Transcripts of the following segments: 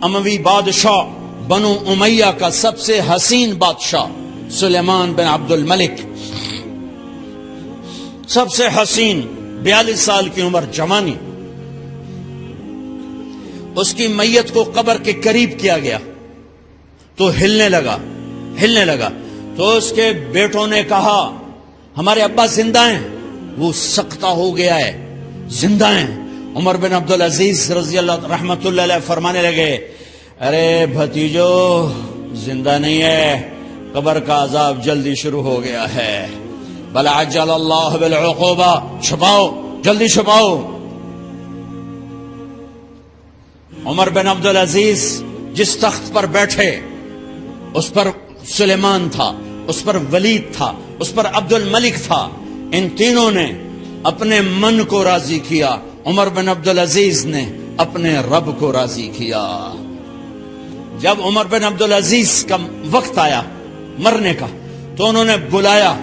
اموی بادشاہ بنو امیہ کا سب سے حسین بادشاہ سلیمان بن عبد الملک، سب سے حسین، 42 سال کی عمر، جوانی، اس کی میت کو قبر کے قریب کیا گیا تو ہلنے لگا تو اس کے بیٹوں نے کہا ہمارے ابا زندہ ہیں، وہ سکتہ ہو گیا ہے، زندہ ہیں۔ عمر بن عبدالعزیز رضی اللہ رحمت اللہ علیہ فرمانے لگے ارے بھتیجو زندہ نہیں ہے، قبر کا عذاب جلدی شروع ہو گیا ہے، بل عجل اللہ بالعقوبہ، چھپاؤ، جلدی چھپاؤ۔ عمر بن عبدالعزیز جس تخت پر بیٹھے اس پر سلیمان تھا، اس پر ولید تھا، اس پر عبد الملک تھا، ان تینوں نے اپنے من کو راضی کیا، عمر بن عبدالعزیز نے اپنے رب کو راضی کیا۔ جب عمر بن عبدالعزیز کا وقت آیا مرنے کا تو انہوں نے بلایا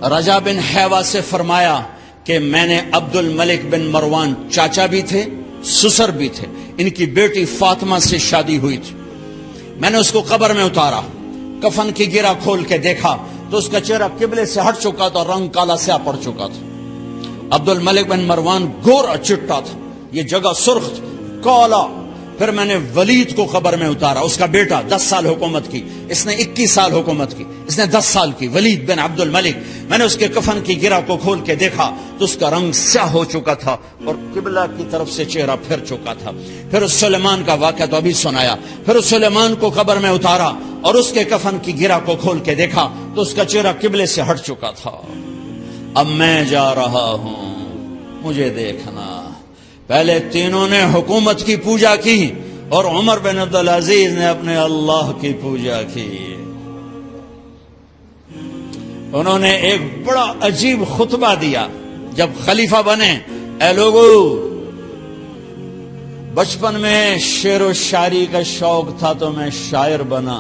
رجا بن حیوہ سے، فرمایا کہ میں نے عبد الملک بن مروان، چاچا بھی تھے سسر بھی تھے، ان کی بیٹی فاطمہ سے شادی ہوئی تھی، میں نے اس کو قبر میں اتارا، کفن کی گرہ کھول کے دیکھا تو اس کا چہرہ قبلے سے ہٹ چکا تھا، رنگ کالا سیاہ پڑ چکا تھا۔ عبد الملک بن مروان گورا چٹا تھا، یہ جگہ سرخ تھی، کالا۔ پھر میں نے ولید کو قبر میں اتارا، اس کا بیٹا 10 سال حکومت کی، اس نے 21 سال حکومت کی، اس نے 10 سال کی، ولید بن عبد الملک۔ میں نے اس کے کفن کی گرہ کو کھول کے دیکھا تو اس کا رنگ سیاہ ہو چکا تھا اور قبلہ کی طرف سے چہرہ پھر چکا تھا۔ پھر اس سلیمان کا واقعہ تو ابھی سنایا، پھر اس سلیمان کو قبر میں اتارا اور اس کے کفن کی گرہ کو کھول کے دیکھا تو اس کا چہرہ قبلے سے ہٹ چکا تھا۔ اب میں جا رہا ہوں، مجھے دیکھنا۔ پہلے تینوں نے حکومت کی پوجا کی اور عمر بن عبدالعزیز نے اپنے اللہ کی پوجا کی۔ انہوں نے ایک بڑا عجیب خطبہ دیا جب خلیفہ بنے، اے لوگو، بچپن میں شعر و شاعری کا شوق تھا تو میں شاعر بنا،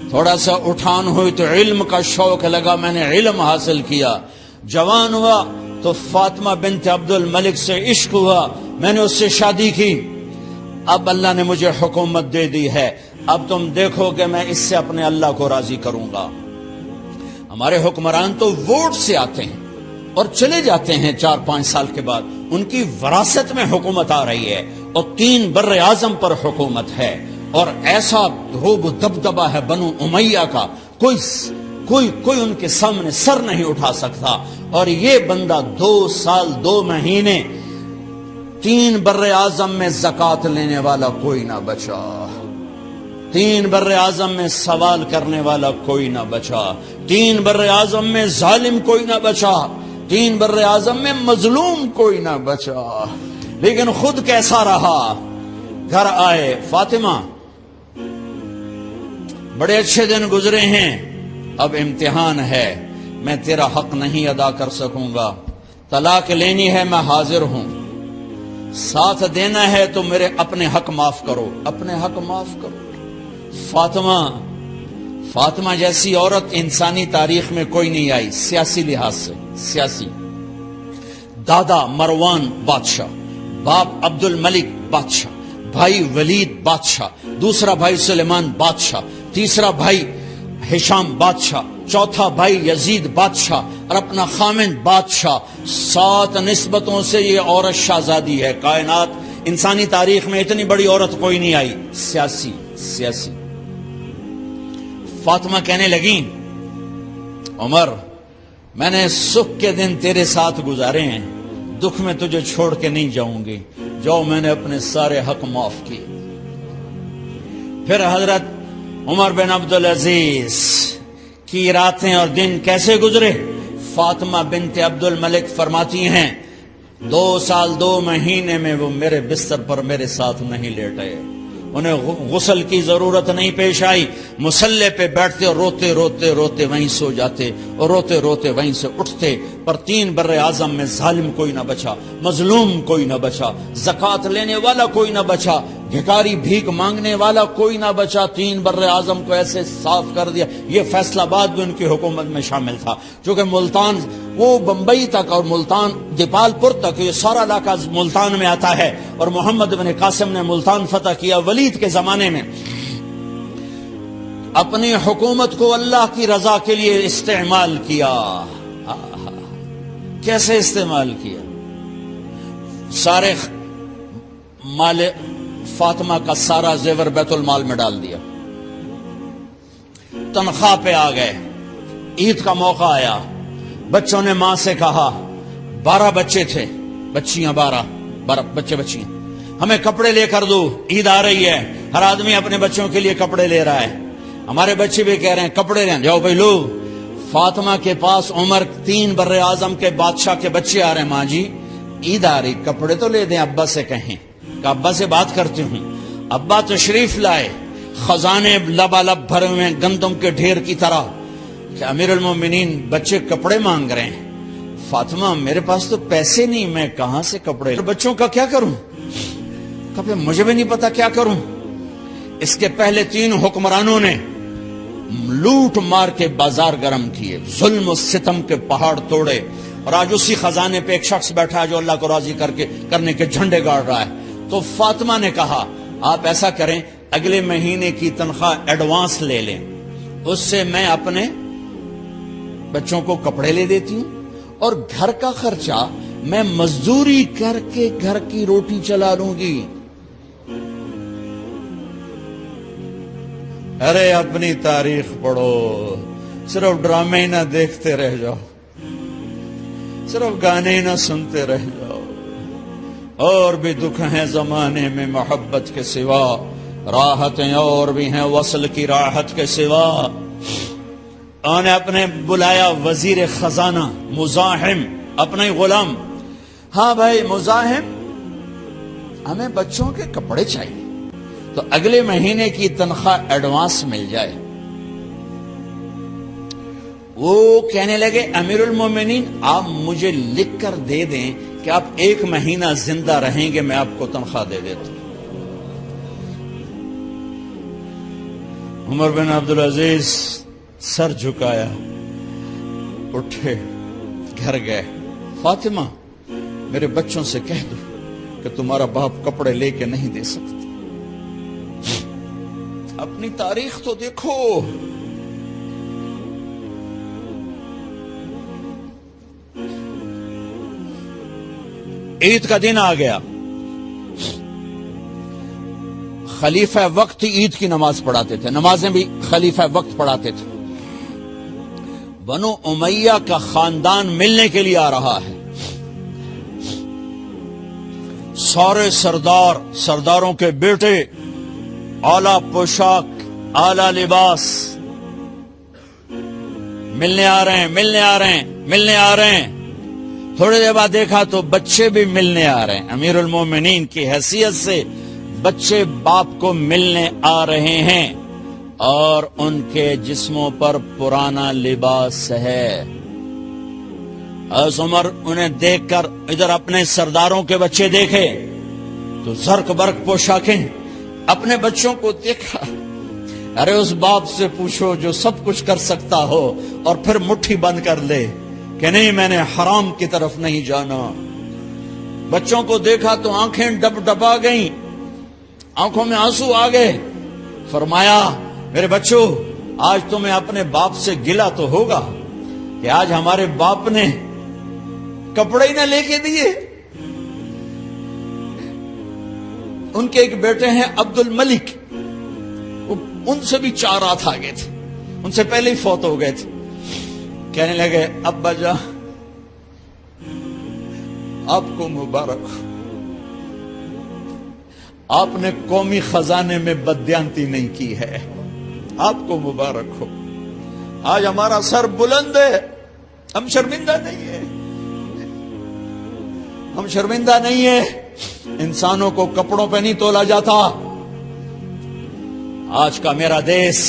تھوڑا سا اٹھان ہوئی تو علم کا شوق لگا، میں نے علم حاصل کیا، جوان ہوا تو فاطمہ بنت عبد الملک سے عشق ہوا، میں نے اس سے شادی کی، اب اللہ نے مجھے حکومت دے دی ہے، اب تم دیکھو کہ میں اس سے اپنے اللہ کو راضی کروں گا۔ ہمارے حکمران تو ووٹ سے آتے ہیں اور چلے جاتے ہیں 4-5 سال کے بعد، ان کی وراثت میں حکومت آ رہی ہے اور 3 بر اعظم پر حکومت ہے، اور ایسا رعب دبدبہ ہے بنو امیہ کا، کوئی ان کے سامنے سر نہیں اٹھا سکتا۔ اور یہ بندہ 2 سال 2 مہینے 3 بر اعظم میں زکوٰۃ لینے والا کوئی نہ بچا، 3 بر اعظم میں سوال کرنے والا کوئی نہ بچا، 3 بر اعظم میں ظالم کوئی نہ بچا، 3 بر اعظم میں مظلوم کوئی نہ بچا۔ لیکن خود کیسا رہا؟ گھر آئے، فاطمہ بڑے اچھے دن گزرے ہیں، اب امتحان ہے، میں تیرا حق نہیں ادا کر سکوں گا، طلاق لینی ہے میں حاضر ہوں، ساتھ دینا ہے تو میرے اپنے حق معاف کرو، اپنے حق معاف کرو۔ فاطمہ جیسی عورت انسانی تاریخ میں کوئی نہیں آئی، سیاسی لحاظ سے، سیاسی۔ دادا مروان بادشاہ، باپ عبد الملک بادشاہ، بھائی ولید بادشاہ، دوسرا بھائی سلیمان بادشاہ، تیسرا بھائی ہشام بادشاہ، چوتھا بھائی یزید بادشاہ اور اپنا خامن بادشاہ، 7 نسبتوں سے یہ عورت شہزادی ہے۔ کائنات انسانی تاریخ میں اتنی بڑی عورت کوئی نہیں آئی، سیاسی۔ فاطمہ کہنے لگیں عمر، میں نے سکھ کے دن تیرے ساتھ گزارے ہیں، دکھ میں تجھے چھوڑ کے نہیں جاؤں گی، جو میں نے اپنے سارے حق معاف کیے۔ پھر حضرت عمر بن عبدالعزیز کی راتیں اور دن کیسے گزرے؟ فاطمہ بنت عبد الملک فرماتی ہیں 2 سال 2 مہینے میں وہ میرے بستر پر میرے ساتھ نہیں لیٹے، انہیں غسل کی ضرورت نہیں پیش آئی، مصلے پہ بیٹھتے اور روتے وہیں سو جاتے اور روتے وہیں سے اٹھتے، پر 3 بر اعظم میں ظالم کوئی نہ بچا، مظلوم کوئی نہ بچا، زکوٰۃ لینے والا کوئی نہ بچا، بھکاری بھیک مانگنے والا کوئی نہ بچا، 3 بر اعظم کو ایسے صاف کر دیا۔ یہ فیصلہ آباد بھی ان کی حکومت میں شامل تھا، چونکہ ملتان وہ بمبئی تک اور ملتان دیپال پور تک، یہ سارا علاقہ ملتان میں آتا ہے، اور محمد بن قاسم نے ملتان فتح کیا ولید کے زمانے میں۔ اپنی حکومت کو اللہ کی رضا کے لیے استعمال کیا۔ کیسے استعمال کیا؟ سارے مال فاطمہ کا سارا زیور بیت المال میں ڈال دیا، تنخواہ پہ آ گئے، عید کا موقع آیا، بچوں نے ماں سے کہا، 12 بچے تھے، بچیاں 12 بچے بچیاں، ہمیں کپڑے لے کر دو، عید آ رہی ہے، ہر آدمی اپنے بچوں کے لیے کپڑے لے رہا ہے، ہمارے بچے بھی کہہ رہے ہیں کپڑے لیں، جاؤ بھائی لو۔ فاطمہ کے پاس عمر 3 بر اعظم کے بادشاہ کے بچے آ رہے ہیں، ماں جی عید آ رہی، کپڑے تو لے دیں، ابا سے کہیں کہ ابا سے بات کرتی ہوں۔ ابا تشریف لائے، خزانے لبالب بھرے ہوئے گندم کے ڈھیر کی طرح، کہ امیر المومنین بچے کپڑے مانگ رہے ہیں۔ فاطمہ میرے پاس تو پیسے نہیں، میں کہاں سے کپڑے، بچوں کا کیا کروں؟ کہا مجھے بھی نہیں پتا کیا کروں۔ اس کے پہلے 3 حکمرانوں نے لوٹ مار کے بازار گرم کیے، ظلم و ستم کے پہاڑ توڑے، اور آج اسی خزانے پہ ایک شخص بیٹھا ہے جو اللہ کو راضی کرنے کے جھنڈے گاڑ رہا ہے۔ تو فاطمہ نے کہا آپ ایسا کریں، اگلے مہینے کی تنخواہ ایڈوانس لے لیں، اس سے میں اپنے بچوں کو کپڑے لے دیتی ہوں، اور گھر کا خرچہ میں مزدوری کر کے گھر کی روٹی چلا لوں گی۔ ارے اپنی تاریخ پڑھو، صرف ڈرامے ہی نہ دیکھتے رہ جاؤ، صرف گانے ہی نہ سنتے رہ جاؤ۔ اور بھی دکھ ہیں زمانے میں محبت کے سوا، راحتیں اور بھی ہیں وصل کی راحت کے سوا۔ انہوں نے اپنے بلایا وزیر خزانہ مزاحم، اپنے غلام، ہاں بھائی مزاحم ہمیں بچوں کے کپڑے چاہیے، تو اگلے مہینے کی تنخواہ ایڈوانس مل جائے۔ وہ کہنے لگے امیر المومنین آپ مجھے لکھ کر دے دیں کہ آپ 1 مہینہ زندہ رہیں گے، میں آپ کو تنخواہ دے دیتا ہوں۔ عمر بن عبدالعزیز سر جھکایا، اٹھے، گھر گئے، فاطمہ میرے بچوں سے کہہ دو کہ تمہارا باپ کپڑے لے کے نہیں دے سکتا۔ اپنی تاریخ تو دیکھو، عید کا دن آ گیا، خلیفہ وقت عید کی نماز پڑھاتے تھے، نمازیں بھی خلیفہ وقت پڑھاتے تھے۔ بنو امیہ کا خاندان ملنے کے لیے آ رہا ہے، سارے سرداروں کے بیٹے، اعلی پوشاک، اعلی لباس، ملنے آ رہے ہیں۔ تھوڑی دیر بعد دیکھا تو بچے بھی ملنے آ رہے ہیں، امیر المومنین کی حیثیت سے بچے باپ کو ملنے آ رہے ہیں، اور ان کے جسموں پر پرانا لباس ہے۔ حضرت عمر انہیں دیکھ کر ادھر اپنے سرداروں کے بچے دیکھے تو زرق برق پوشاکیں، اپنے بچوں کو دیکھا، ارے اس باپ سے پوچھو جو سب کچھ کر سکتا ہو اور پھر مٹھی بند کر لے کہ نہیں میں نے حرام کی طرف نہیں جانا۔ بچوں کو دیکھا تو آنکھیں ڈبا گئیں، آنکھوں میں آنسو آ گئے۔ فرمایا میرے بچوں آج تمہیں اپنے باپ سے گلہ تو ہوگا کہ آج ہمارے باپ نے کپڑے ہی نہ لے کے دیے۔ ان کے ایک بیٹے ہیں عبد الملک، ان سے بھی 4 رات آگے تھے، ان سے پہلے ہی فوت ہو گئے تھے۔ کہنے لگے ابا جان آپ کو مبارک ہو، آپ نے قومی خزانے میں بددیانتی نہیں کی ہے، آپ کو مبارک ہو۔ آج ہمارا سر بلند ہے، ہم شرمندہ نہیں ہے، انسانوں کو کپڑوں پہ نہیں تولا جاتا۔ آج کا میرا دیس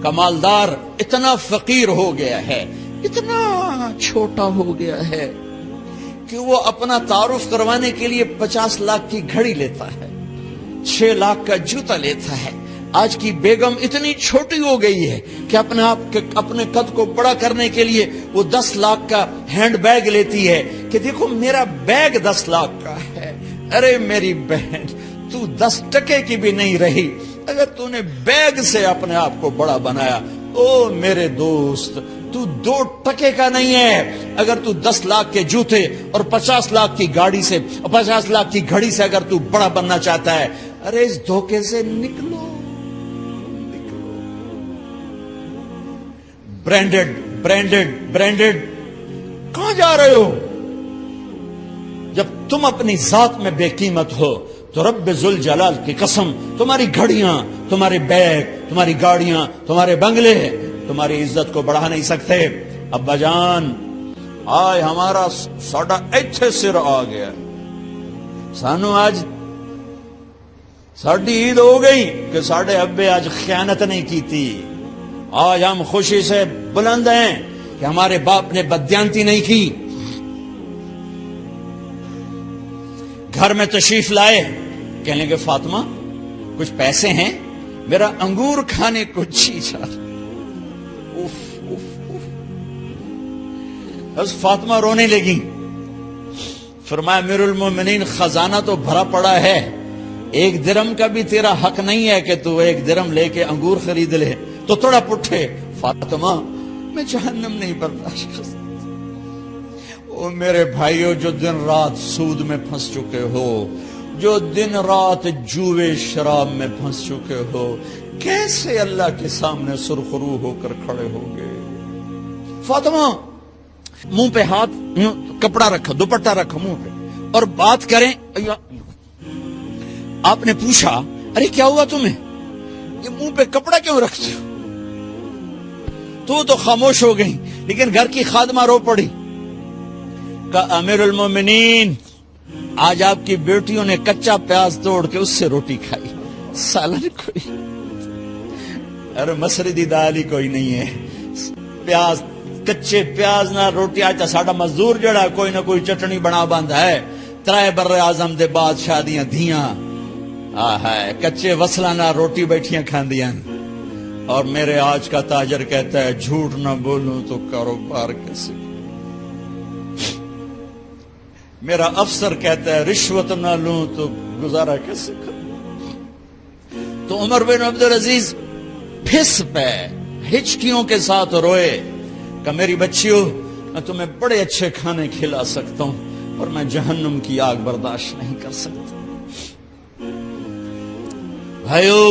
کا مالدار اتنا فقیر ہو گیا ہے، اتنا چھوٹا ہو گیا ہے کہ وہ اپنا تعارف کروانے کے لیے 50 لاکھ کی گھڑی لیتا ہے، 6 لاکھ کا جوتا لیتا ہے، آج کی بیگم اتنی چھوٹی ہو گئی ہے کہ اپنے قد کو بڑا کرنے کے لیے وہ 10 لاکھ کا ہینڈ بیگ لیتی ہے کہ دیکھو میرا بیگ 10 لاکھ کا ہے. ارے میری بہن، تو 10 ٹکے کی بھی نہیں رہی اگر تو نے بیگ سے اپنے آپ کو بڑا بنایا. او میرے دوست، تو 2 ٹکے کا نہیں ہے اگر تو 10 لاکھ کے جوتے اور 50 لاکھ کی گاڑی سے، 50 لاکھ کی گھڑی سے اگر تو بڑا بننا چاہتا ہے. ارے اس دھوکے سے نکلو. برینڈڈ کہاں جا رہے ہو؟ جب تم اپنی ذات میں بے قیمت ہو تو رب ذوالجلال کی قسم تمہاری گھڑیاں، تمہارے بیگ، تمہاری گاڑیاں، تمہارے بنگلے تمہاری عزت کو بڑھا نہیں سکتے. ابا جان، آج ہمارا ساڈا ایتھے سر آ گیا. سانو آج ساڈی عید ہو گئی کہ ساڈے ابے آج خیانت نہیں کی تھی. آج ہم خوشی سے بلند ہیں کہ ہمارے باپ نے بددیانتی نہیں کی. گھر میں تشریف لائے، کہنے لگے فاطمہ کچھ پیسے ہیں، میرا انگور کھانے کو جی چاہ. بس فاطمہ رونے لگی. فرمایا امیر المومنین خزانہ تو بھرا پڑا ہے، 1 درم کا بھی تیرا حق نہیں ہے کہ تو 1 درم لے کے انگور خرید لے. تو تھوڑا پٹھے، فاطمہ میں جہنم نہیں برداشت کر سکتا. او میرے بھائیو، جو دن رات سود میں پھنس چکے ہو، جو دن رات جوے شراب میں پھنس چکے ہو، کیسے اللہ کے سامنے سرخرو ہو کر کھڑے ہو گئے؟ فاطمہ منہ پہ ہاتھ، کپڑا رکھا، دوپٹہ رکھا منہ پہ اور بات کریں. آپ نے پوچھا ارے کیا ہوا تمہیں، یہ منہ پہ کپڑا کیوں رکھتے ہو؟ تو خاموش ہو گئی، لیکن گھر کی خادمہ رو پڑی. کہا امیر المومنین آج آپ کی بیٹیوں نے کچا پیاز توڑ کے اس سے روٹی کھائی، سالن کوئی، ارے مسری دی دال ہی کوئی نہیں ہے، پیاز، کچے پیاز نہ روٹی. آج ساڈا مزدور جڑا کوئی نہ کوئی چٹنی بنا بند ہے. 3 بر اعظم دے بعد شادیاں دھیاں کچے وصلہ نہ روٹی بیٹھیاں کھاندیاں. اور میرے آج کا تاجر کہتا ہے جھوٹ نہ بولوں تو کاروبار کیسے. میرا افسر کہتا ہے رشوت نہ لوں تو گزارا کیسے کروں. تو عمر بن عبدالعزیز پھس پہ ہچکیوں کے ساتھ روئے کہ میری بچیوں میں تمہیں بڑے اچھے کھانے کھلا سکتا ہوں اور میں جہنم کی آگ برداشت نہیں کر سکتا. بھائیو،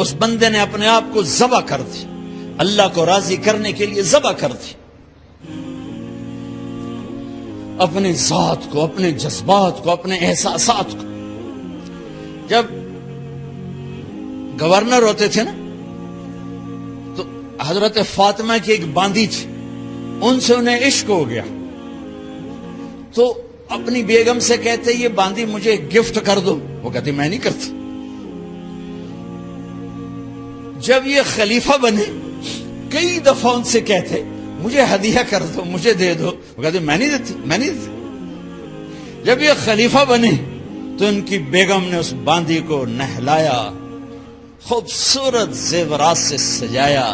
اس بندے نے اپنے آپ کو ذبح کر دی، اللہ کو راضی کرنے کے لیے ذبح کر دی. اپنے ذات کو، اپنے جذبات کو، اپنے احساسات کو. جب گورنر ہوتے تھے نا تو حضرت فاطمہ کی ایک باندی تھی، ان سے انہیں عشق ہو گیا تو اپنی بیگم سے کہتے یہ باندی مجھے گفٹ کر دو. وہ کہتی میں نہیں کرتی. جب یہ خلیفہ بنے کئی دفعہ ان سے کہتے مجھے ہدیہ کر دو، مجھے دے دو. وہ کہتے میں نہیں دیتی. جب یہ خلیفہ بنے تو ان کی بیگم نے اس باندی کو نہلایا، خوبصورت زیورات سے سجایا،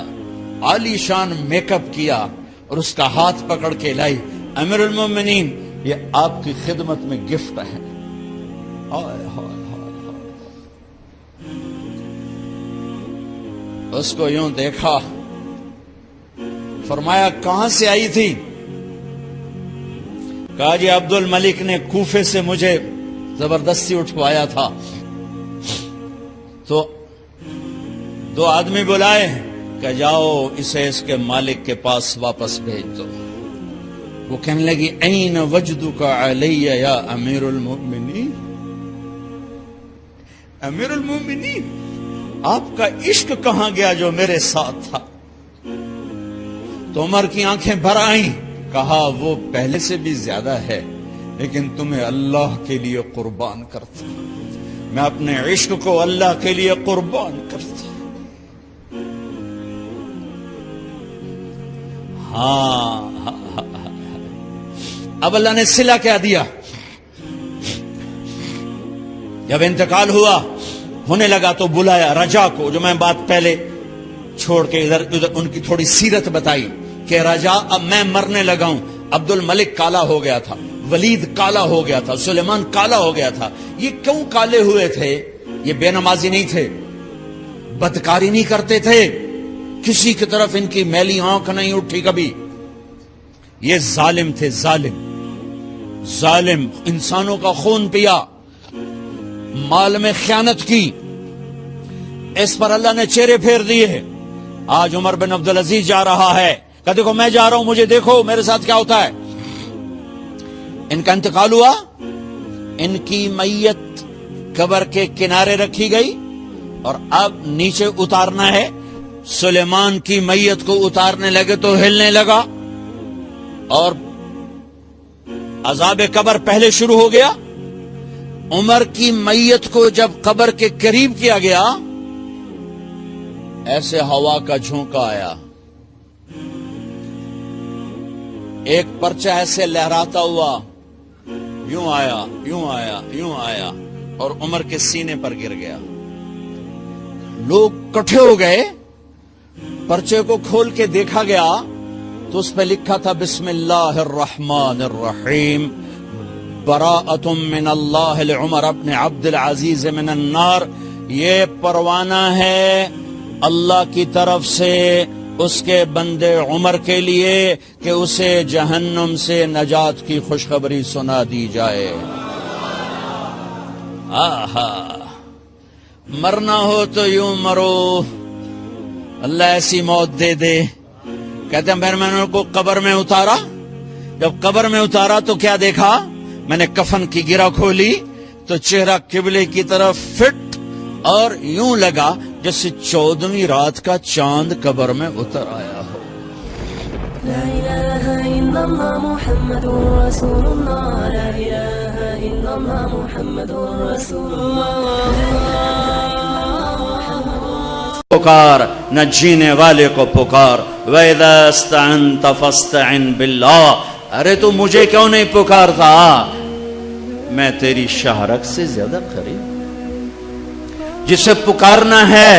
عالی شان میک اپ کیا اور اس کا ہاتھ پکڑ کے لائی. امیر المومنین یہ آپ کی خدمت میں گفٹ ہے. اس کو یوں دیکھا، فرمایا کہاں سے آئی تھی؟ کہا جی عبد الملک نے کوفے سے مجھے زبردستی اٹھوایا تھا. تو 2 آدمی بلائے کہ جاؤ اسے اس کے مالک کے پاس واپس بھیج دو. وہ کہنے لگی این وجدک علی یا امیر المؤمنین. امیر المؤمنین آپ کا عشق کہاں گیا جو میرے ساتھ تھا؟ تو عمر کی آنکھیں بھر آئیں. کہا وہ پہلے سے بھی زیادہ ہے، لیکن تمہیں اللہ کے لیے قربان کرتا، میں اپنے عشق کو اللہ کے لیے قربان کرتا. ہاں اب اللہ نے صلہ کیا دیا. جب انتقال ہوا ہونے لگا تو بلایا رجا کو، جو میں بات پہلے چھوڑ کے ادھر ان کی تھوڑی سیرت بتائی کہ رجا اب میں مرنے لگا ہوں. عبد الملک کالا ہو گیا تھا، ولید کالا ہو گیا تھا، سلیمان کالا ہو گیا تھا. یہ کیوں کالے ہوئے تھے؟ یہ بے نمازی نہیں تھے، بدکاری نہیں کرتے تھے، کسی کی طرف ان کی میلی آنکھ نہیں اٹھی کبھی. یہ ظالم تھے، ظالم انسانوں کا خون پیا، مال میں خیانت کی. اس پر اللہ نے چہرے پھیر دیے. آج عمر بن عبدالعزیز جا رہا ہے کہ دیکھو میں جا رہا ہوں، مجھے دیکھو میرے ساتھ کیا ہوتا ہے. ان کا انتقال ہوا، ان کی میت قبر کے کنارے رکھی گئی اور اب نیچے اتارنا ہے. سلیمان کی میت کو اتارنے لگے تو ہلنے لگا اور عذاب قبر پہلے شروع ہو گیا. عمر کی میت کو جب قبر کے قریب کیا گیا، ایسے ہوا کا جھونکا آیا، ایک پرچہ ایسے لہراتا ہوا یوں آیا، یوں آیا، یوں آیا اور عمر کے سینے پر گر گیا. لوگ کٹھے ہو گئے، پرچے کو کھول کے دیکھا گیا تو اس پہ لکھا تھا بسم اللہ الرحمن الرحیم براءۃ من اللہ لعمر بن عبد العزیز من النار. یہ پروانہ ہے اللہ کی طرف سے اس کے بندے عمر کے لیے کہ اسے جہنم سے نجات کی خوشخبری سنا دی جائے. آہا، مرنا ہو تو یوں مرو، اللہ ایسی موت دے دے. کہتے ہیں پھر میں نے ان کو قبر میں اتارا. جب قبر میں اتارا تو کیا دیکھا؟ میں نے کفن کی گرہ کھولی تو چہرہ قبلے کی طرف فٹ اور یوں لگا جیسے 14ویں رات کا چاند قبر میں اتر آیا ہو. لا الہ الا اللہ محمد رسول اللہ، لا الہ الا اللہ محمد رسول اللہ. پکار نہ جینے والے کو پکار. وَإِذَا اسْتَعَنْتَ فَاسْتَعِنْ بِاللَّهِ. ارے تو مجھے کیوں نہیں پکارتا؟ میں تیری شہرک سے زیادہ قریب. جسے پکارنا ہے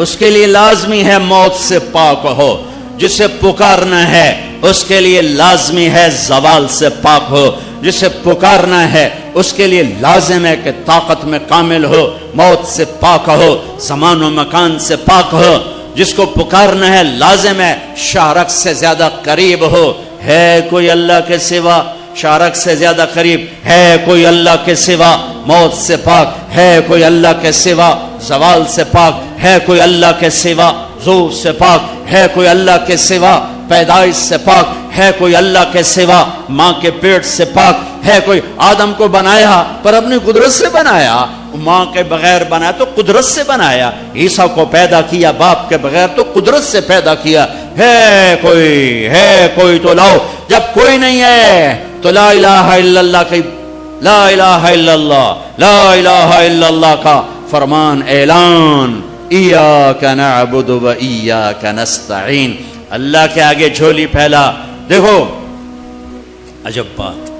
اس کے لیے لازمی ہے موت سے پاک ہو. جسے پکارنا ہے اس کے لیے لازمی ہے زوال سے پاک ہو. جسے پکارنا ہے اس کے لیے لازم ہے کہ طاقت میں کامل ہو، موت سے پاک ہو، زمان و مکان سے پاک ہو. جس کو پکارنا ہے لازم ہے شارک سے زیادہ قریب ہو. ہے کوئی اللہ کے سوا شارک سے زیادہ قریب؟ ہے کوئی اللہ کے سوا موت سے پاک؟ ہے کوئی اللہ کے سوا زوال سے پاک؟ ہے کوئی اللہ کے سوا زور سے پاک؟ ہے کوئی اللہ کے سوا پیدائش سے پاک؟ ہے کوئی اللہ کے سوا ماں کے پیٹ سے پاک؟ ہے کوئی؟ آدم کو بنایا پر اپنی قدرت سے بنایا، ماں کے بغیر بنایا تو قدرت سے بنایا. عیسیٰ کو پیدا کیا باپ کے بغیر تو قدرت سے پیدا کیا. ہے کوئی تو لاؤ. جب کوئی نہیں ہے تو لا الہ الا اللہ کی، لا الہ الا اللہ، لا الہ الا اللہ کا فرمان اعلان. ایاک نعبد و ایاک نستعین. اللہ کے آگے جھولی پھیلا. دیکھو عجب بات،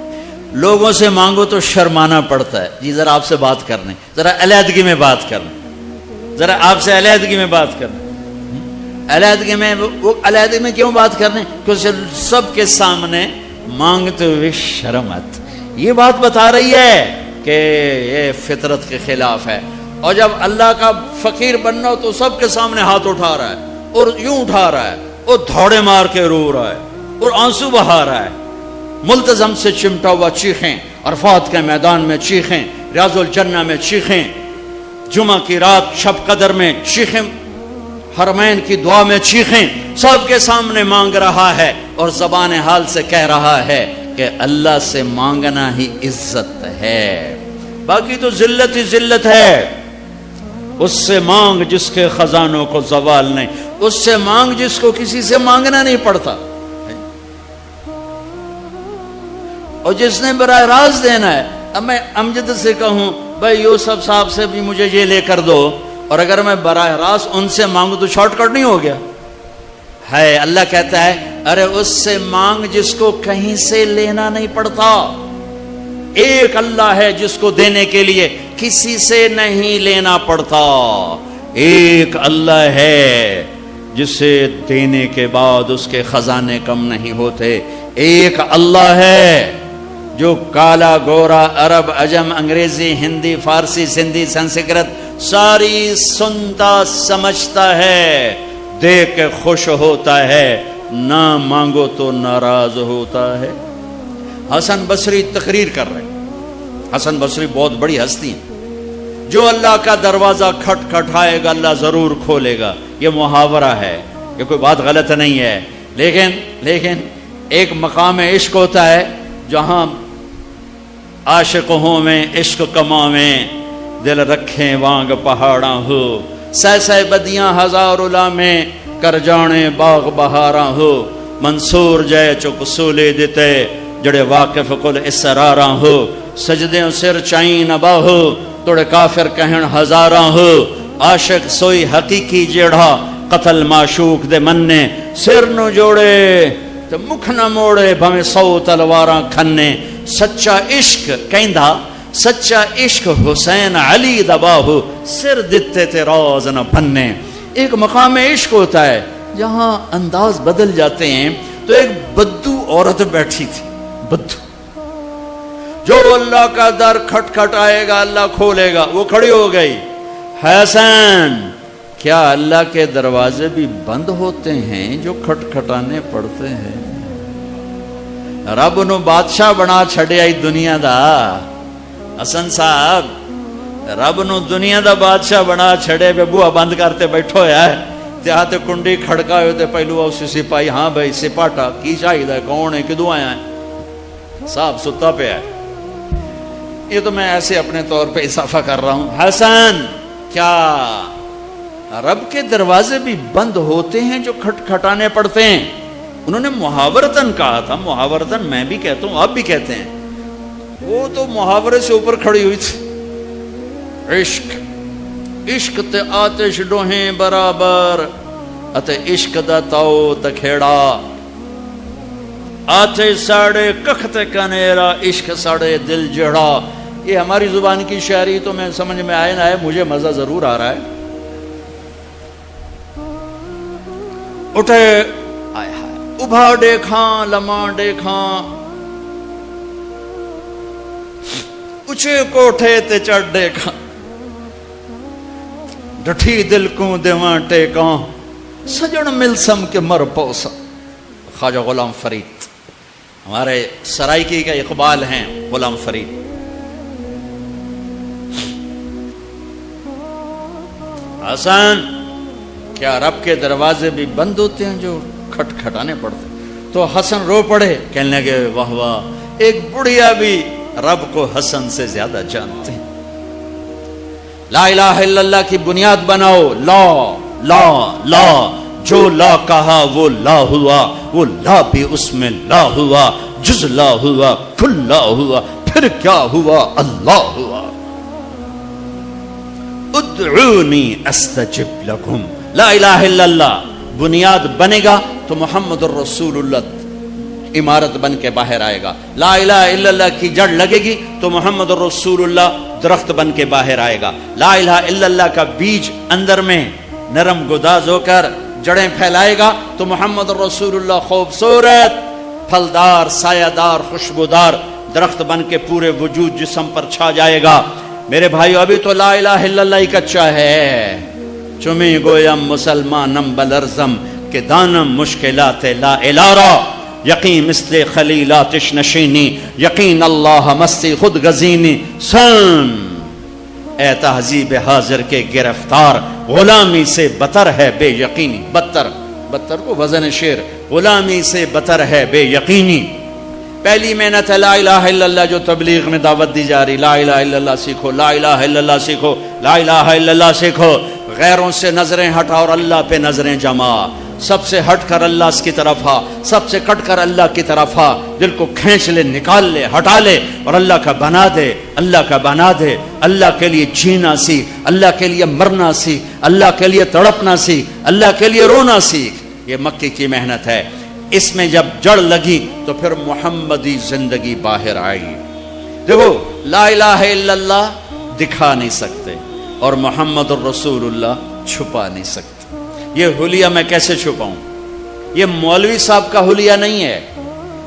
لوگوں سے مانگو تو شرمانا پڑتا ہے. جی ذرا آپ سے بات کرنے، ذرا علیحدگی میں بات کرنا، ذرا آپ سے علیحدگی میں بات کرنا. علیحدگی میں وہ علیحدگی میں کیوں بات کرنے؟ کیونکہ سب کے سامنے مانگتے ہوئے شرمت. یہ بات بتا رہی ہے کہ یہ فطرت کے خلاف ہے. اور جب اللہ کا فقیر بننا ہو تو سب کے سامنے ہاتھ اٹھا رہا ہے اور یوں اٹھا رہا ہے اور دھوڑے مار کے رو رہا ہے اور آنسو بہا رہا ہے. ملتزم سے چمٹا ہوا چیخیں، عرفات کے میدان میں چیخیں، ریاض الجنہ میں چیخیں، جمعہ کی رات شب قدر میں چیخیں، حرمین کی دعا میں چیخیں. سب کے سامنے مانگ رہا ہے اور زبان حال سے کہہ رہا ہے کہ اللہ سے مانگنا ہی عزت ہے، باقی تو ذلت ہی ذلت ہے. اس سے مانگ جس کے خزانوں کو زوال نہیں، اس سے مانگ جس کو کسی سے مانگنا نہیں پڑتا. اور جس نے براہ راست دینا ہے. اب میں امجد سے کہوں بھائی یوسف صاحب سے بھی مجھے یہ لے کر دو، اور اگر میں براہ راست ان سے مانگوں تو شارٹ کٹ نہیں ہو گیا ہے؟ اللہ کہتا ہے ارے اس سے مانگ جس کو کہیں سے لینا نہیں پڑتا. ایک اللہ ہے جس کو دینے کے لیے کسی سے نہیں لینا پڑتا. ایک اللہ ہے جسے دینے کے بعد اس کے خزانے کم نہیں ہوتے. ایک اللہ ہے جو کالا گورا عرب عجم انگریزی ہندی فارسی سندھی سنسکرت ساری سنتا سمجھتا ہے, دیکھ کے خوش ہوتا ہے, نہ مانگو تو ناراض ہوتا ہے. حسن بصری تقریر کر رہے. حسن بصری بہت بڑی ہستی ہیں. جو اللہ کا دروازہ کھٹکھٹائے گا اللہ ضرور کھولے گا. یہ محاورہ ہے, یہ کوئی بات غلط نہیں ہے. لیکن ایک مقام عشق ہوتا ہے جہاں عاشق ہوں میں عشق کماویں, دل رکھیں وانگ پہاڑاں ہو, سہ بدیاں ہزار میں کر جانے باغ بہاراں ہو. منصور جے چک سولے دیتے جڑے واقف کل اسراراں ہو. سجدیں سر چائیں نبا ہو توڑے کافر کہن ہزاراں ہو. عاشق سوئی حقیقی جیڑھا قتل معشوق دے مننے, سر نو جوڑے تو مکھ نہ موڑے بھویں 100 تلواراں کھنے. سچا عشق کہندا سچا عشق حسین علی دباہو, سر دتے تے راز نہ بننے. ایک مقام عشق ہوتا ہے جہاں انداز بدل جاتے ہیں. تو ایک بدو عورت بیٹھی تھی, بدو, جو اللہ کا در کھٹکھٹائے گا اللہ کھولے گا. وہ کھڑی ہو گئی, حسن کیا اللہ کے دروازے بھی بند ہوتے ہیں جو کھٹکھٹانے پڑتے ہیں؟ رب نو بادشاہ بنا چھڑے آئی دنیا دا. حسن صاحب رب نو دنیا دا بادشاہ بنا چھڑے بے بوہ بند کرتے بیٹھو ہے تے کنڈی کھڑکا ہوتے پہلو اسی سپاہی. ہاں بھائی سپاٹا کی شاہد ہے, کون ہے, کدوں آیا ہے؟ صاحب ستا پہ ہے. یہ تو میں ایسے اپنے طور پہ اضافہ کر رہا ہوں. حسن کیا رب کے دروازے بھی بند ہوتے ہیں جو کھٹکھٹانے پڑتے ہیں؟ انہوں نے محاورتن کہا تھا. محاورتن میں بھی کہتا ہوں, آپ بھی کہتے ہیں. وہ تو محاورے سے اوپر کھڑی ہوئی تھی. عشق عشق تے آتش ڈوہیں برابر اتے عشق دا تاؤ تکھیڑا. آتے ساڑے کخت کنیرا عشق ساڑے دل جڑا. یہ ہماری زبان کی شاعری تو میں سمجھ میں آئے نہ آئے, مجھے مزہ ضرور آ رہا ہے. اٹھے آئے ہائے ابھا دیکھاں لمحہ دیکھاں, اچھے کوٹھے تے چڑھ دیکھاں, ڈٹھی دل کو دیواں ٹیکاں, سجن ملسم کے مر پوسا. خواجہ غلام فرید ہمارے سرائکی کا اقبال ہیں. غلام فرید حسن کیا رب کے دروازے بھی بند ہوتے ہیں جو کھٹکھٹانے پڑتے؟ تو حسن رو پڑے, کہنے لگے واہ واہ, ایک بڑھیا بھی رب کو حسن سے زیادہ جانتے ہیں. لا الہ الا اللہ کی بنیاد بناؤ. لا لا لا, جو لا کہا وہ لا ہوا, وہ لا بھی اس میں لا ہوا, جز لا ہوا, کل لا ہوا, پھر کیا ہوا, اللہ ہوا. ادعونی استجب لکم. لا الہ الا اللہ بنیاد بنے گا تو محمد الرسول اللہ عمارت بن کے باہر آئے گا. لا الہ الا اللہ کی جڑ لگے گی تو محمد الرسول اللہ درخت بن کے باہر آئے گا. لا الہ الا اللہ کا بیج اندر میں نرم گداز ہو کر جڑیں پھیلائے گا تو محمد الرسول اللہ خوبصورت پھلدار سایہ دار خوشبودار درخت بن کے پورے وجود جسم پر چھا جائے گا. میرے بھائیو ابھی تو لا الہ الا اللہ ہی کچا ہے. چمی گویم مسلمانم بلرزم کہ دانم مشکلات لا الارا, یقین مثل خلیلاتش نشینی, یقین اللہ مستی خود گزینی. سن اے تہذیب حاضر کے گرفتار, غلامی سے بتر ہے بے یقینی. بتر کو وزن شعر, غلامی سے بتر ہے بے یقینی. پہلی محنت ہے لا الہ الا اللہ جو تبلیغ میں دعوت دی جا رہی. لا الہ الا اللہ سیکھو, لا الہ الا اللہ سیکھو, لا الہ الا اللہ سیکھو. غیروں سے نظریں ہٹا اور اللہ پہ نظریں جما. سب سے ہٹ کر اللہ کی طرف آ, سب سے کٹ کر اللہ کی طرف آ. دل کو کھینچ لے, نکال لے, ہٹا لے اور اللہ کا بنا دے, اللہ کا بنا دے. اللہ کے لیے جینا سیکھ, اللہ کے لیے مرنا سیکھ, اللہ کے لیے تڑپنا سیکھ, اللہ کے لیے رونا سیکھ. یہ مکی کی محنت ہے. اس میں جب جڑ لگی تو پھر محمدی زندگی باہر آئی. دیکھو لا الہ الا اللہ دکھا نہیں سکتے اور محمد الرسول اللہ چھپا نہیں سکتے. یہ حلیہ میں کیسے چھپاؤں؟ یہ مولوی صاحب کا حلیہ نہیں ہے،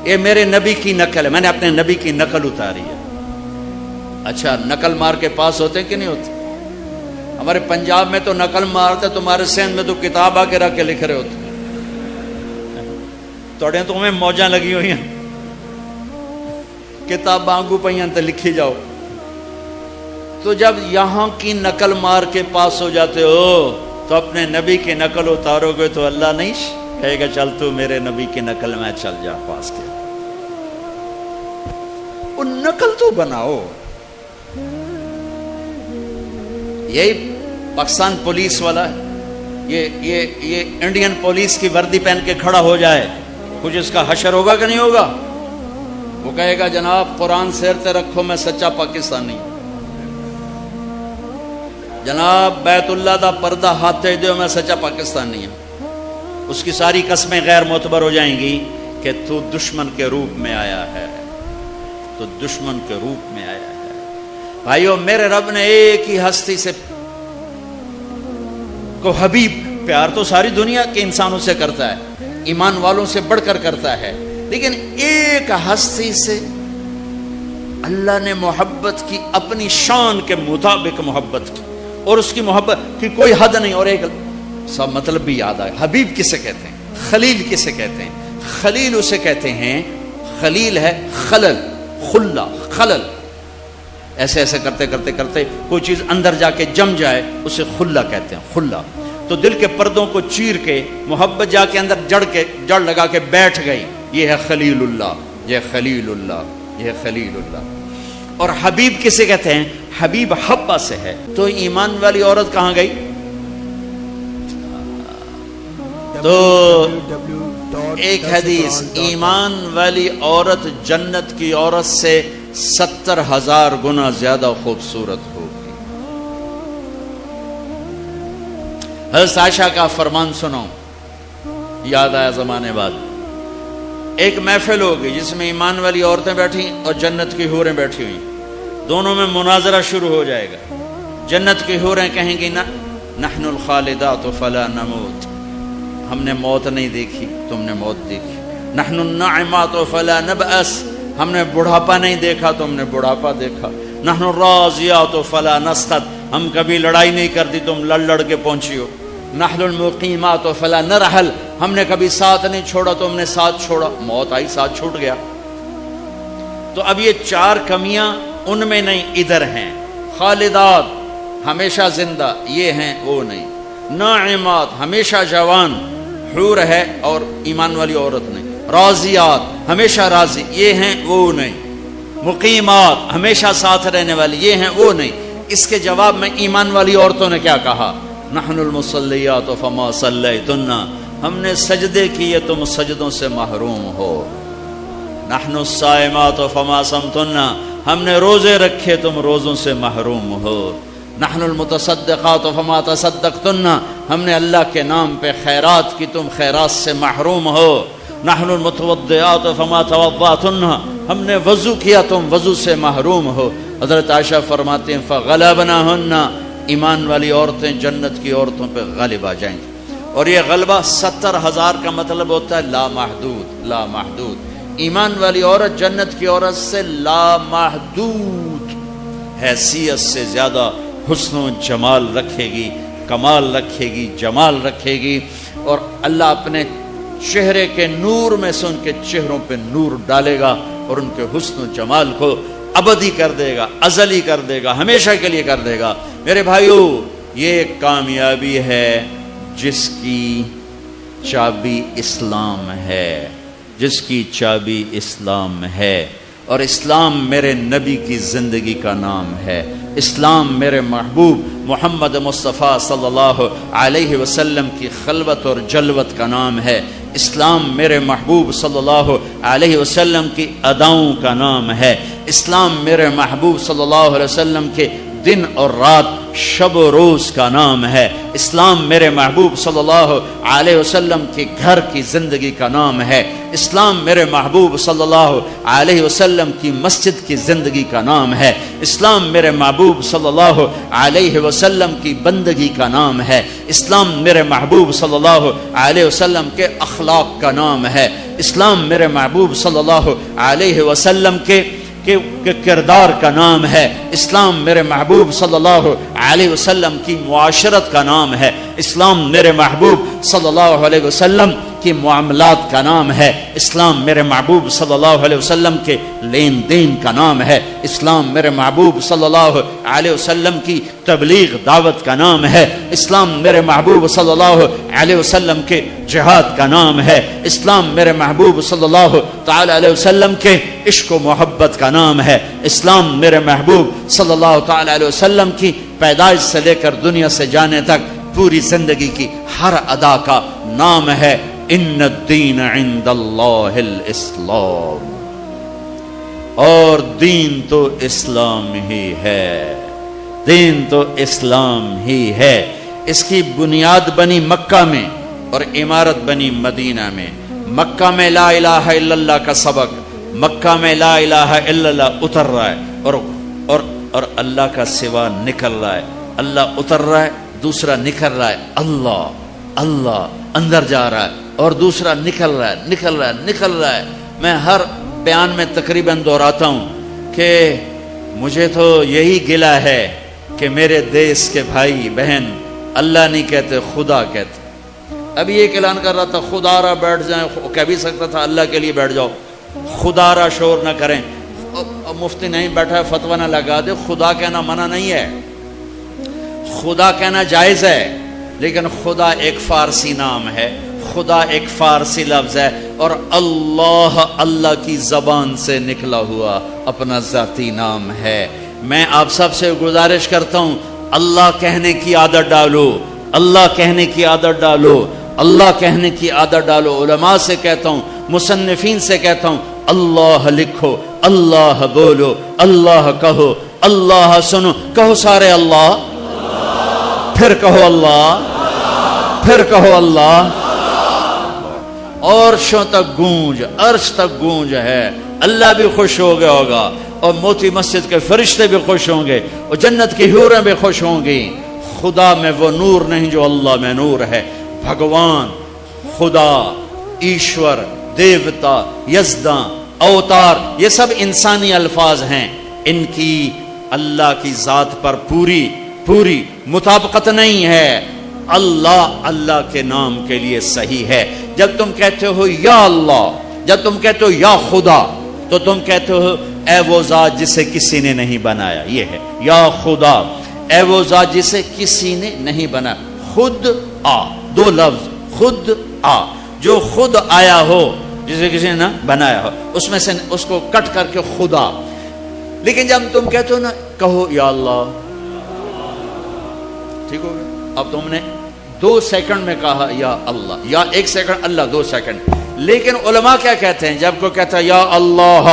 یہ میرے نبی کی نقل ہے. میں نے اپنے نبی کی نقل اتاری ہے. اچھا نقل مار کے پاس ہوتے کہ نہیں ہوتے؟ ہمارے پنجاب میں تو نقل مارتے، تمہارے سندھ میں تو کتاب آ کے رکھ کے لکھ رہے ہوتے. توڑے تو ہمیں موجاں لگی ہوئی ہیں، کتاب آنگو پہیاں تو لکھی جاؤ. تو جب یہاں کی نقل مار کے پاس ہو جاتے ہو تو اپنے نبی کی نقل اتارو گے تو اللہ نہیں کہے گا چل تو میرے نبی کی نقل میں چل جا پاس کے. وہ نقل تو بناؤ. یہی پاکستان پولیس والا ہے، یہ انڈین پولیس کی وردی پہن کے کھڑا ہو جائے، کچھ اس کا حشر ہوگا کہ نہیں ہوگا؟ وہ کہے گا جناب قرآن سیرتے رکھو میں سچا پاکستانی، جناب بیت اللہ دا پردہ ہاتھ دیو میں سچا پاکستانی ہوں. اس کی ساری قسمیں غیر معتبر ہو جائیں گی کہ تو دشمن کے روپ میں آیا ہے، تو دشمن کے روپ میں آیا ہے. بھائیو میرے رب نے ایک ہی ہستی سے کو حبیب، پیار تو ساری دنیا کے انسانوں سے کرتا ہے، ایمان والوں سے بڑھ کر کرتا ہے، لیکن ایک ہستی سے اللہ نے محبت کی، اپنی شان کے مطابق محبت کی، اور اس کی محبت کی کوئی حد نہیں. اور ایک سب مطلب بھی یاد آئے، حبیب کسے کہتے ہیں؟ خلیل کسے کہتے ہیں؟ خلیل اسے کہتے ہیں، خلیل ہے خلل، خلا خلل، ایسے ایسے کرتے کرتے کرتے کوئی چیز اندر جا کے جم جائے اسے خلا کہتے ہیں. خلا تو دل کے پردوں کو چیر کے محبت جا کے اندر جڑ لگا کے بیٹھ گئی، یہ ہے خلیل اللہ، یہ خلیل اللہ، یہ خلیل اللہ. اور حبیب کسے کہتے ہیں؟ حبیب حبہ سے ہے. تو ایمان والی عورت کہاں گئی؟ تو ایک حدیث، ایمان والی عورت جنت کی عورت سے 70,000 گنا زیادہ خوبصورت ہوگی. حضرت عائشہ کا فرمان سنو، یاد آیا زمانے بعد. ایک محفل ہوگی جس میں ایمان والی عورتیں بیٹھی اور جنت کی حوریں بیٹھی ہوئی، دونوں میں مناظرہ شروع ہو جائے گا. جنت کی حوریں کہیں گی نحن الخالدات فلا نموت، ہم نے موت نہیں دیکھی تم نے موت دیکھی. نحن الناعمات فلا نبأس، ہم نے بڑھاپا نہیں دیکھا تم نے بڑھاپا دیکھا. نحن الراضیات فلا نسخط، ہم کبھی لڑائی نہیں کرتی تم لڑ کے پہنچی ہو. نحن المقیمات فلا نرحل، ہم نے کبھی ساتھ نہیں چھوڑا تم نے ساتھ چھوڑا، موت آئی ساتھ چھوٹ گیا. تو اب یہ 4 کمیاں ان میں نہیں ادھر ہیں. خالدات ہمیشہ زندہ، یہ ہیں وہ نہیں. ناعمات ہمیشہ جوان، حور ہے اور ایمان والی عورت نہیں. راضیات ہمیشہ راضی، یہ ہیں وہ نہیں. مقیمات ہمیشہ ساتھ رہنے والی، یہ ہیں وہ نہیں. اس کے جواب میں ایمان والی عورتوں نے کیا کہا؟ نحن المصلیات فما صلیتن، ہم نے سجدے کیے تم سجدوں سے محروم ہو. نحن الصائمات فما صمتن، ہم نے روزے رکھے تم روزوں سے محروم ہو. نحن المتصدقات فما تصدقتن، ہم نے اللہ کے نام پہ خیرات کی تم خیرات سے محروم ہو. نحن المتوضئات فما توضأتن، ہم نے وضو کیا تم وضو سے محروم ہو. حضرت عائشہ فرماتے ہیں فغلبناہن، ایمان والی عورتیں جنت کی عورتوں پہ غالب آ جائیں گی. اور یہ غلبہ 70,000 کا مطلب ہوتا ہے لامحدود، لامحدود. ایمان والی عورت جنت کی عورت سے لامحدود حیثیت سے زیادہ حسن و جمال رکھے گی، کمال رکھے گی، جمال رکھے گی. اور اللہ اپنے چہرے کے نور میں سے ان کے چہروں پہ نور ڈالے گا اور ان کے حسن و جمال کو ابدی کر دے گا، ازلی کر دے گا، ہمیشہ کے لیے کر دے گا. میرے بھائیو یہ کامیابی ہے جس کی چابی اسلام ہے، جس کی چابی اسلام ہے. اور اسلام میرے نبی کی زندگی کا نام ہے. اسلام میرے محبوب محمد مصطفیٰ صلی اللہ علیہ وسلم کی خلوت اور جلوت کا نام ہے. اسلام میرے محبوب صلی اللہ علیہ وسلم کی اداؤں کا نام ہے. اسلام میرے محبوب صلی اللہ علیہ وسلم کے دن اور رات شب و روز کا نام ہے، اسلام میرے محبوب صلی اللہ علیہ وسلم کے گھر کی زندگی کا نام ہے، اسلام میرے محبوب صلی اللہ علیہ وسلم کی مسجد کی زندگی کا نام ہے، اسلام میرے محبوب صلی اللہ علیہ وسلم کی بندگی کا نام ہے، اسلام میرے محبوب صلی اللہ علیہ وسلم کے اخلاق کا نام ہے، اسلام میرے محبوب صلی اللہ علیہ وسلم کے کردار کا نام ہے، اسلام میرے محبوب صلی اللہ علیہ وسلم کی معاشرت کا نام ہے، اسلام میرے محبوب صلی اللہ علیہ وسلم کی معاملات کا نام ہے، اسلام میرے محبوب صلی اللہ علیہ وسلم کے لین دین کا نام ہے، اسلام میرے محبوب صلی اللہ علیہ وسلم کی تبلیغ دعوت کا نام ہے، اسلام میرے محبوب صلی اللہ علیہ وسلم کے جہاد کا نام ہے، اسلام میرے محبوب صلی اللہ تعالی علیہ وسلم کے عشق و محبت کا نام ہے، اسلام میرے محبوب صلی اللہ تعالی علیہ وسلم کی پیدائش سے لے کر دنیا سے جانے تک پوری زندگی کی ہر ادا کا نام ہے ان الدین عند اللہ الاسلام، اور دین تو اسلام ہی ہے، دین تو اسلام ہی ہے۔ اس کی بنیاد بنی مکہ میں اور عمارت بنی مدینہ میں۔ مکہ میں لا الہ الا اللہ کا سبق، مکہ میں لا الہ الا اللہ اتر رہا ہے اور اللہ کا سوا نکل رہا ہے، اللہ اتر رہا ہے، دوسرا نکل رہا ہے، اللہ اندر جا رہا ہے اور دوسرا نکل رہا ہے۔ میں ہر بیان میں تقریباً دہراتا ہوں کہ مجھے تو یہی گلہ ہے کہ میرے دیس کے بھائی بہن اللہ نہیں کہتے، خدا کہتے۔ ابھی ایک اعلان کر رہا تھا خدا را بیٹھ جائیں، کہہ بھی سکتا تھا اللہ کے لیے بیٹھ جاؤ، خدا را شور نہ کریں۔ مفتی نہیں بیٹھا ہے فتویٰ نہ لگا دے، خدا کہنا منع نہیں ہے، خدا کہنا جائز ہے، لیکن خدا ایک فارسی نام ہے، خدا ایک فارسی لفظ ہے، اور اللہ کی زبان سے نکلا ہوا اپنا ذاتی نام ہے۔ میں آپ سب سے گزارش کرتا ہوں اللہ کہنے کی عادت ڈالو، اللہ کہنے کی عادت ڈالو، اللہ کہنے کی عادت ڈالو۔ علماء سے کہتا ہوں، مصنفین سے کہتا ہوں، اللہ لکھو، اللہ بولو، اللہ کہو، اللہ سنو، کہو سارے اللہ، پھر کہو اللہ، پھر کہو اللہ، عرشوں تک گونج، عرش تک گونج ہے۔ اللہ بھی خوش ہو گیا ہوگا، اور موتی مسجد کے فرشتے بھی خوش ہوں گے، اور جنت کی حوریں بھی خوش ہوں گی۔ خدا میں وہ نور نہیں جو اللہ میں نور ہے۔ بھگوان، خدا، ایشور، دیوتا، یزداں، اوتار، یہ سب انسانی الفاظ ہیں، ان کی اللہ کی ذات پر پوری مطابقت نہیں ہے۔ اللہ کے نام کے لیے صحیح ہے۔ جب تم کہتے ہو یا اللہ، جب تم کہتے ہو یا خدا، تو تم کہتے ہو اے وہ ذات جسے کسی نے نہیں بنایا، یہ ہے یا خدا، اے وہ ذات جسے کسی نے نہیں بنایا۔ خود آ، دو لفظ، خود آ، جو خود آیا ہو جسے کسی نے نہ بنایا ہو، اس میں سے اس کو کٹ کر کے خدا۔ لیکن جب تم کہتے ہو نا کہو یا اللہ، ٹھیک ہو گیا؟ اب تم نے 2 سیکنڈ میں کہا یا اللہ، یا 1 سیکنڈ اللہ، 2 سیکنڈ۔ لیکن علماء کیا کہتے ہیں؟ جب کوئی کہتا ہے یا اللہ،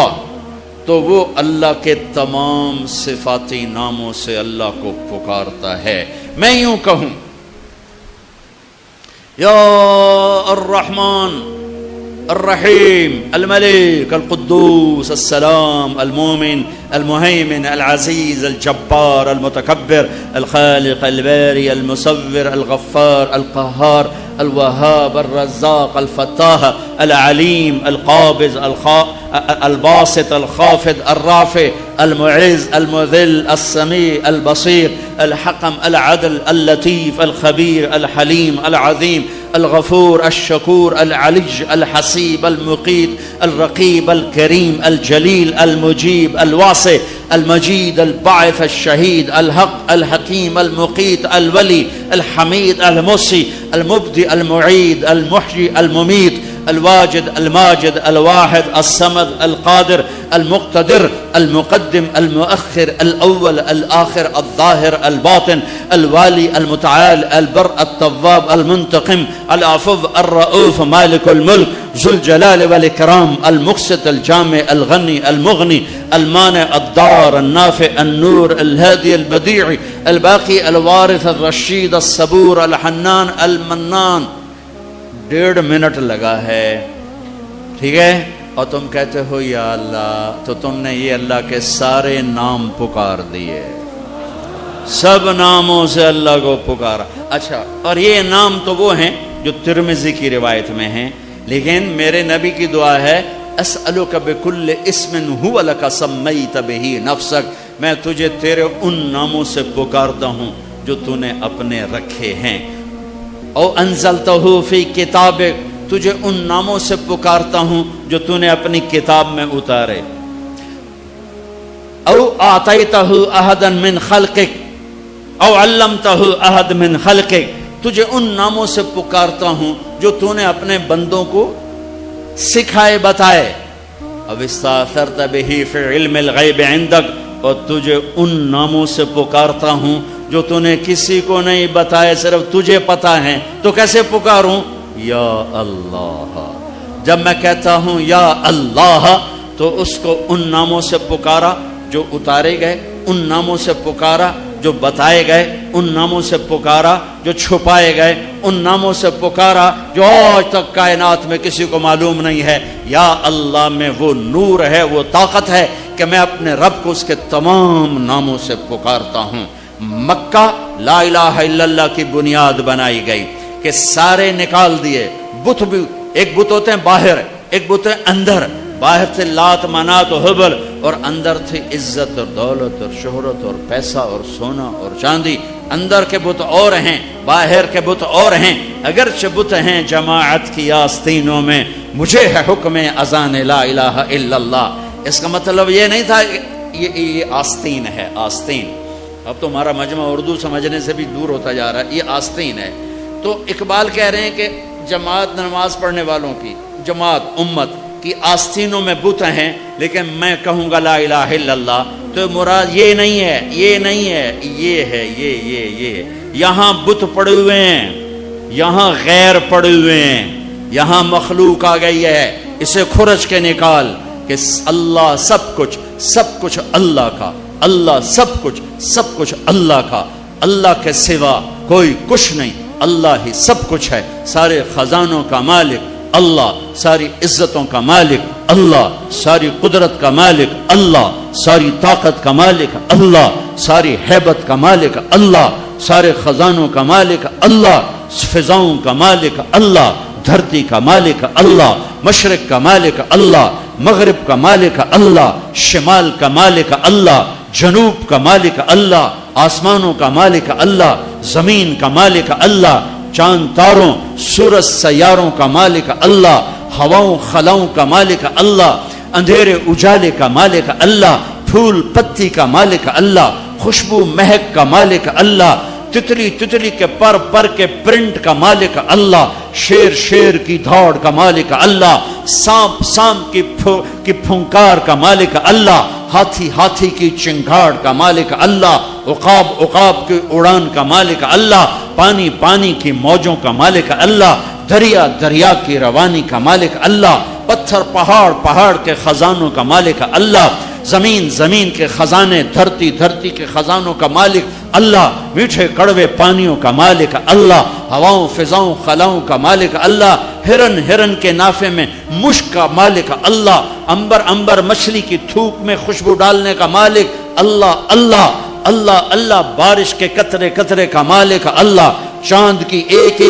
تو وہ اللہ کے تمام صفاتی ناموں سے اللہ کو پکارتا ہے۔ میں یوں کہوں یا الرحمن الرحیم الملک القدوس السلام المؤمن المهيمن العزيز الجبار المتكبر الخالق الباري المصور الغفار القهار الوهاب الرزاق الفتاح العليم القابض الباسط الخافض الرافع المعز المذل السميع البصير الحكم العدل اللطيف الخبير الحليم العظيم الغفور الشكور العلي الحسيب المقيت الرقيب الكريم الجليل المجيب الواسع المجيد الباعث الشهيد الحق الحكيم المقيت الولي الحميد المحصي المبدئ المعيد المحيي المميت الواجد الماجد الواحد الصمد القادر المقتدر المقدم المؤخر الأول الآخر الظاهر الباطن الوالي المتعال البر التواب المنتقم العفو الرؤوف مالك الملك ذو الجلال والإكرام المقسط الجامع الغني المغني المانع الضار النافع النور الهادي البديع الباقي الوارث الرشید الصبور الحنان المنان. 1.5 منٹ لگا ہے، ٹھیک ہے، اور تم کہتے ہو یا اللہ، تو تم نے یہ اللہ کے سارے نام پکار دیے، سب ناموں سے اللہ کو پکارا. اچھا، اور یہ نام تو وہ ہیں جو ترمذی کی روایت میں ہیں، لیکن میرے نبی کی دعا ہے اسألک بکل اسم هو لک سمیت بہ نفسک، میں تجھے تیرے ان ناموں سے پکارتا ہوں جو تو نے اپنے رکھے ہیں. او انزلتہ فی کتابک، تجھے ان ناموں سے پکارتا ہوں جو تو نے اپنی کتاب میں اتارے. او اعطیتہ احدا من خلقک او علمتہ احد من خلقک، تجھے ان ناموں سے پکارتا ہوں جو تو نے اپنے بندوں کو سکھائے بتائے. اب استاثرت بہ فی علم الغیب عندک، اور تجھے ان ناموں سے پکارتا ہوں جو تو نے کسی کو نہیں بتائے، صرف تجھے پتا ہے. تو کیسے پکاروں؟ یا اللہ. جب میں کہتا ہوں یا اللہ تو اس کو ان ناموں سے پکارا جو اتارے گئے، ان ناموں سے پکارا جو بتائے گئے، ان ناموں سے پکارا جو چھپائے گئے، ان ناموں سے پکارا جو آج تک کائنات میں کسی کو معلوم نہیں ہے. یا اللہ میں وہ نور ہے، وہ طاقت ہے کہ میں اپنے رب کو اس کے تمام ناموں سے پکارتا ہوں. مکہ لا الہ الا اللہ کی بنیاد بنائی گئی کہ سارے نکال دیے بت بھی. ایک بت ہوتے ہیں باہر، ایک بت ہے اندر. باہر تھے لات منات و حبل، اور اندر تھی عزت اور دولت اور شہرت اور پیسہ اور سونا اور چاندی. اندر کے بت اور ہیں، باہر کے بت اور ہیں. اگرچہ بت ہیں جماعت کی آستینوں میں، مجھے ہے حکم اذان لا الہ الا اللہ. اس کا مطلب یہ نہیں تھا یہ آستین ہے. آستین اب تو ہمارا مجمع اردو سمجھنے سے بھی دور ہوتا جا رہا ہے. یہ آستین ہے. تو اقبال کہہ رہے ہیں کہ جماعت نماز پڑھنے والوں کی، جماعت امت کی آستینوں میں بت ہیں، لیکن میں کہوں گا لا الہ الا اللہ تو مراد یہ نہیں ہے، یہ نہیں ہے، یہ ہے، یہ یہاں بت پڑے ہوئے ہیں، یہاں غیر پڑے ہوئے ہیں، یہاں مخلوق آ گئی ہے. اسے کھرچ کے نکال کہ اللہ سب کچھ اللہ کا، اللہ سب کچھ اللہ کا، اللہ کے سوا کوئی کچھ نہیں، اللہ ہی سب کچھ ہے. سارے خزانوں کا مالک اللہ، ساری عزتوں کا مالک اللہ، ساری قدرت کا مالک اللہ، ساری طاقت کا مالک اللہ، ساری ہیبت کا مالک اللہ، سارے خزانوں کا مالک اللہ، فضاؤں کا مالک اللہ، دھرتی کا مالک اللہ، مشرق کا مالک اللہ، مغرب کا مالک اللہ، شمال کا مالک اللہ، جنوب کا مالک اللہ، آسمانوں کا مالک اللہ، زمین کا مالک اللہ، چاند تاروں سورج سیاروں کا مالک اللہ، ہواؤں خلاؤں کا مالک اللہ، اندھیرے اجالے کا مالک اللہ، پھول پتی کا مالک اللہ، خوشبو مہک کا مالک اللہ، تتلی کے پر کے پرنٹ کا مالک اللہ، شیر کی دھاڑ کا مالک اللہ، سانپ کی پھنکار کا مالک اللہ، ہاتھی کی چنگھاڑ کا مالک اللہ، عقاب کی اڑان کا مالک اللہ، پانی کی موجوں کا مالک اللہ، دریا کی روانی کا مالک اللہ، پتھر پہاڑ کے خزانوں کا مالک اللہ، زمین کے خزانے، دھرتی کے خزانوں کا مالک اللہ، میٹھے کڑوے پانیوں کا مالک اللہ، ہواؤں فضاؤں خلاؤں کا مالک اللہ، ہرن کے نافے میں مشک کا مالک اللہ، انبر مچھلی کی تھوک میں خوشبو ڈالنے کا مالک اللہ اللہ اللہ اللہ، بارش کے قطرے کا مالک اللہ، چاند کی ایک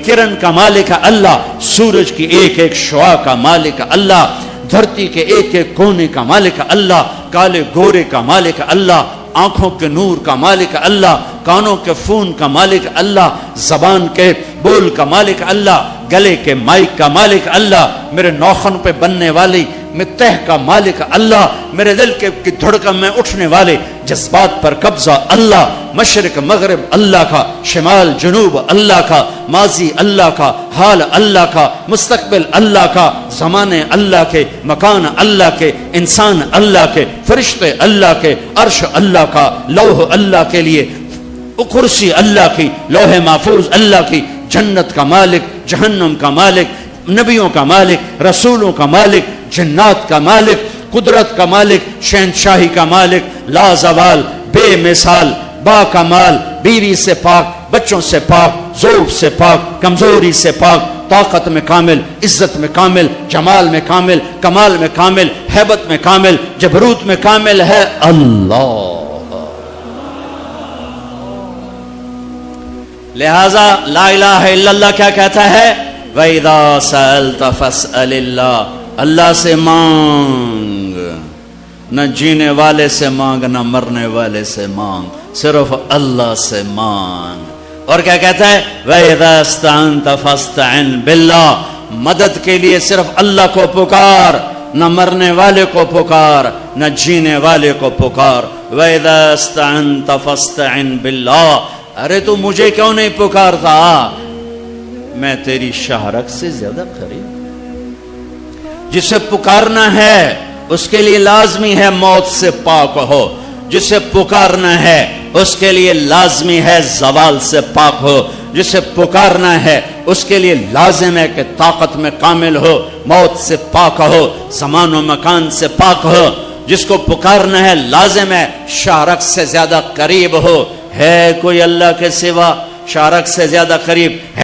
کرن کا مالک اللہ، سورج کی ایک شعاع کا مالک اللہ، دھرتی کے ایک کونے کا مالک اللہ، کالے گورے کا مالک اللہ، آنکھوں کے نور کا مالک اللہ، کانوں کے فون کا مالک اللہ، زبان کے بول کا مالک اللہ، گلے کے مائک کا مالک اللہ، میرے ناخن پہ بننے والی میں تہ کا مالک اللہ، میرے دل کی دھڑکن میں اٹھنے والے جذبات پر قبضہ اللہ، مشرق مغرب اللہ کا، شمال جنوب اللہ کا، ماضی اللہ کا، حال اللہ کا، مستقبل اللہ کا، زمانے اللہ کے، مکان اللہ کے، انسان اللہ کے، فرشتے اللہ کے، عرش اللہ کا، لوح اللہ کے لیے، کرسی اللہ کی، لوح محفوظ اللہ کی، جنت کا مالک، جہنم کا مالک، نبیوں کا مالک، رسولوں کا مالک، جنات کا مالک، قدرت کا مالک، شہنشاہی کا مالک، لا زوال، بے مثال، با کمال، بیوی سے پاک، بچوں سے پاک، ذوق سے پاک، کمزوری سے پاک، طاقت میں کامل، عزت میں کامل، جمال میں کامل، کمال میں کامل، ہیبت میں کامل، جبروت میں کامل ہے اللہ۔ لہذا لا الہ الا اللہ کیا کہتا ہے؟ وَإِذَا سَأَلْتَ فَاسْأَلِ اللَّهِ، اللہ سے مانگ، نہ جینے والے سے مانگ نہ مرنے والے سے مانگ، صرف اللہ سے مانگ۔ اور کیا کہتا ہے؟ وَإِذَا اسْتَعَنْتَ فَاسْتَعِنْ بِاللَّهِ، مدد کے لیے صرف اللہ کو پکار، نہ مرنے والے کو پکار نہ جینے والے کو پکار۔ وَإِذَا اسْتَعَنْتَ فَاسْتَعِنْ بِاللَّهِ، ارے تو مجھے کیوں نہیں پکارتا؟ میں تیری شہرت سے زیادہ قریب۔ جسے پکارنا ہے اس کے لیے لازمی ہے موت سے پاک ہو، جسے پکارنا ہے اس کے لیے لازمی ہے زوال سے پاک ہو، جسے پکارنا ہے اس کے لیے لازم ہے کہ طاقت میں کامل ہو، موت سے پاک ہو، زمان و مکان سے پاک ہو۔ جس کو پکارنا ہے لازم ہے شہرت سے زیادہ قریب ہو۔ ہے کوئی اللہ کے سوا شہرت سے زیادہ قریب؟